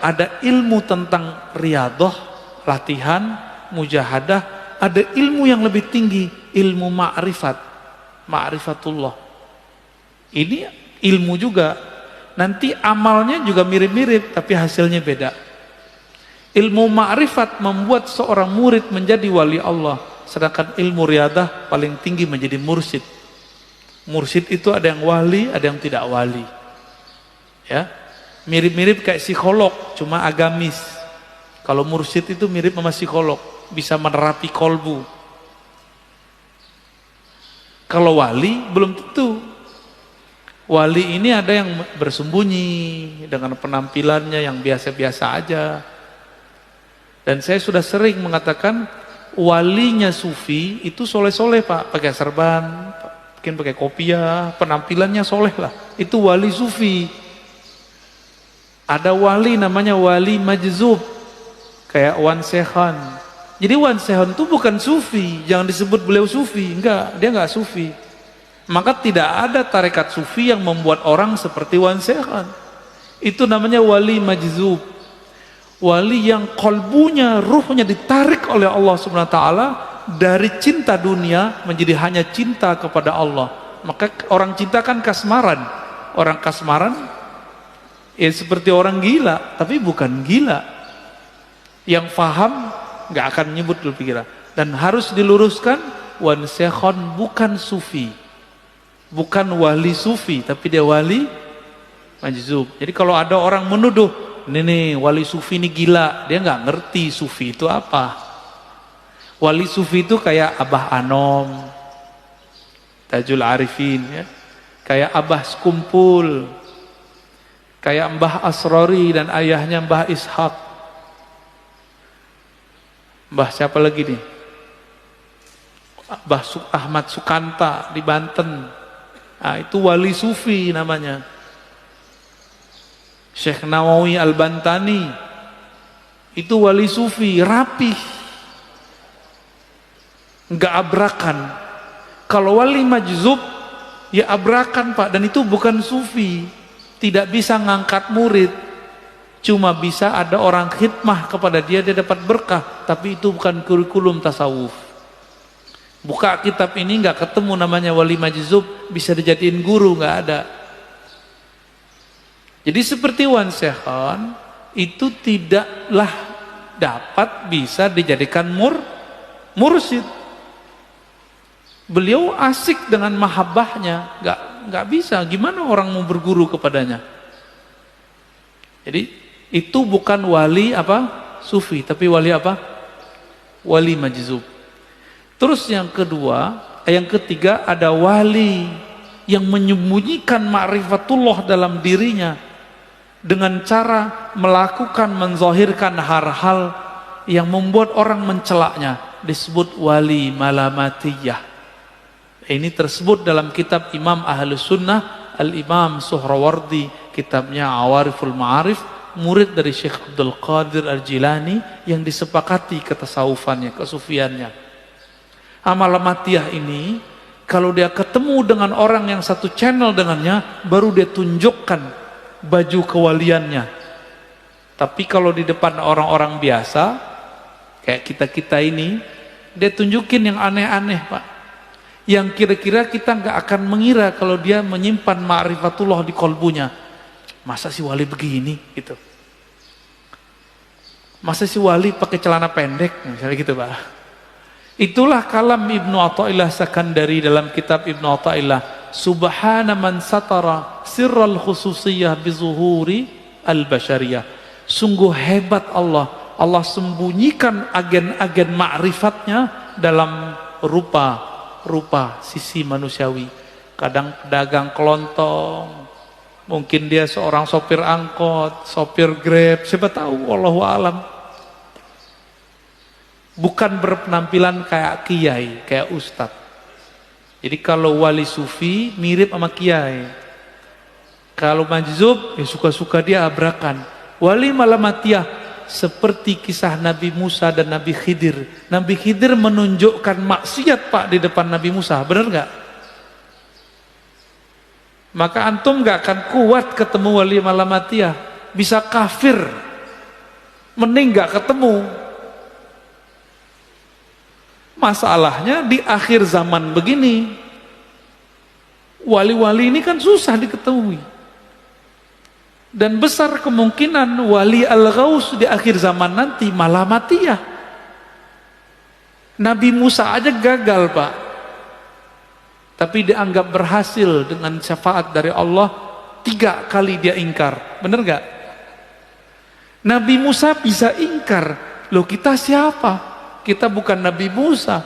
ada ilmu tentang riyadhah, latihan, mujahadah, ada ilmu yang lebih tinggi, ilmu ma'rifat, ma'rifatullah. Ini ilmu juga. Nanti amalnya juga mirip-mirip, tapi hasilnya beda. Ilmu ma'rifat membuat seorang murid menjadi wali Allah, sedangkan ilmu riyadah paling tinggi menjadi mursyid. Mursyid itu ada yang wali, ada yang tidak wali. Ya, mirip-mirip kayak psikolog, cuma agamis. Kalau mursyid itu mirip sama psikolog, bisa menerapi kolbu. Kalau wali belum tentu. Wali ini ada yang bersembunyi dengan penampilannya yang biasa-biasa aja. Dan saya sudah sering mengatakan walinya sufi itu soleh-soleh Pak, pakai serban, mungkin pakai kopiah, penampilannya soleh lah. Itu wali sufi. Ada wali namanya wali majzub, kayak Wan Sehan. Jadi Wan Sehan itu bukan sufi, jangan disebut beliau sufi, enggak, dia enggak sufi. Maka tidak ada tarekat sufi yang membuat orang seperti Wan Sehan. Itu namanya wali majzub. Wali yang kolbunya, ruhnya ditarik oleh Allah Subhanahu wa taala dari cinta dunia menjadi hanya cinta kepada Allah. Maka orang cinta kan kasmaran. Orang kasmaran ya seperti orang gila, tapi bukan gila. Yang faham nggak akan nyebut lebih gila. Dan harus diluruskan, Wan Sehan bukan sufi. Bukan wali sufi, tapi dia wali majzub. Jadi kalau ada orang menuduh, ini wali sufi ini gila, dia nggak ngerti sufi itu apa. Wali sufi itu kayak Abah Anom, Tajul Arifin, ya. Kayak Abah Sekumpul, kayak Mbah Asrori dan ayahnya Mbah Ishak. Mbah siapa lagi nih? Mbah Ahmad Sukanta di Banten. Nah, itu wali sufi namanya. Syekh Nawawi Al-Bantani itu wali sufi, rapih, nggak abrakan. Kalau wali majzub ya abrakan Pak, dan itu bukan sufi, tidak bisa ngangkat murid, cuma bisa ada orang khidmah kepada dia, dia dapat berkah, tapi itu bukan kurikulum tasawuf. Buka kitab ini nggak ketemu namanya wali majzub, bisa dijadiin guru, nggak ada. Jadi seperti Wan Sehan itu tidaklah dapat bisa dijadikan mursyid. Beliau asik dengan mahabbahnya, nggak bisa. Gimana orang mau berguru kepadanya? Jadi itu bukan wali apa sufi, tapi wali apa? Wali majzub. Terus yang ketiga ada wali yang menyembunyikan ma'rifatullah dalam dirinya dengan cara melakukan, menzahirkan hal-hal yang membuat orang mencelaknya, disebut wali malamatiyah. Ini tersebut dalam kitab Imam Ahlus Sunnah Al-Imam Suhrawardi, kitabnya Awariful Ma'arif, murid dari Syekh Abdul Qadir Al-Jilani yang disepakati ketasawufannya, kesufiannya. Malamatiyah ini kalau dia ketemu dengan orang yang satu channel dengannya, baru dia tunjukkan baju kewaliannya. Tapi kalau di depan orang-orang biasa kayak kita-kita ini, dia tunjukin yang aneh-aneh Pak, yang kira-kira kita nggak akan mengira kalau dia menyimpan ma'rifatullah di kolbunya. Masa si wali begini gitu, masa si wali pakai celana pendek misalnya gitu Pak. Itulah kalam Ibnu Athaillah Sakandari dalam kitab Ibnu Athaillah, subhana man satara sirral khususiyah bizuhuri al-basyariyah. Sungguh hebat Allah, Allah sembunyikan agen-agen ma'rifatnya dalam rupa sisi manusiawi. Kadang pedagang kelontong, mungkin dia seorang sopir angkot, sopir Grab, siapa tahu, wallahu alam. Bukan berpenampilan kayak kiai, kayak ustadz. Jadi kalau wali sufi mirip sama kiai. Kalau majzub ya suka-suka dia abrakan. Wali malamatiyah seperti kisah Nabi Musa dan Nabi Khidir. Nabi Khidir menunjukkan maksiat Pak di depan Nabi Musa, benar nggak? Maka antum nggak akan kuat ketemu wali malamatiyah, bisa kafir mending nggak ketemu. Masalahnya di akhir zaman begini, wali-wali ini kan susah diketahui. Dan besar kemungkinan wali al-ghaus di akhir zaman nanti malah matiyah. Nabi Musa aja gagal, Pak. Tapi dianggap berhasil dengan syafaat dari Allah. 3 kali dia ingkar. Bener gak? Nabi Musa bisa ingkar. Loh, kita siapa? Kita bukan Nabi Musa.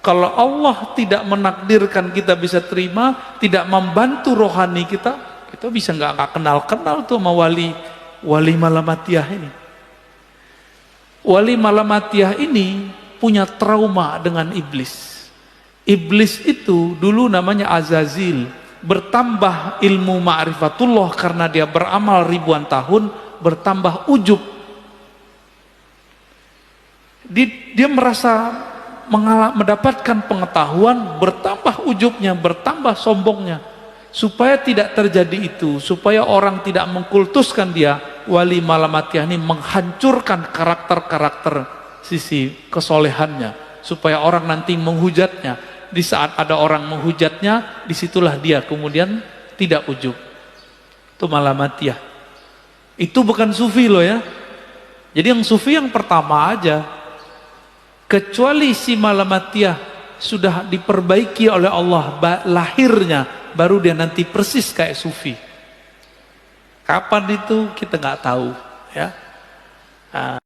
Kalau Allah tidak menakdirkan kita bisa terima, tidak membantu rohani kita bisa nggak kenal-kenal tuh sama wali malamatiyah ini. Wali malamatiyah ini punya trauma dengan iblis. Iblis itu dulu namanya Azazil. Bertambah ilmu ma'rifatullah karena dia beramal ribuan tahun, bertambah ujub. Dia merasa mendapatkan pengetahuan, bertambah ujubnya, bertambah sombongnya. Supaya tidak terjadi itu, supaya orang tidak mengkultuskan dia, wali malamatiyah ini menghancurkan karakter-karakter sisi kesolehannya, supaya orang nanti menghujatnya. Di saat ada orang menghujatnya, disitulah dia kemudian tidak ujub. Itu malamatiyah. Itu bukan sufi loh ya. Jadi yang sufi yang pertama aja. Kecuali si malamatiyah sudah diperbaiki oleh Allah lahirnya, baru dia nanti persis kayak sufi. Kapan itu kita nggak tahu ya.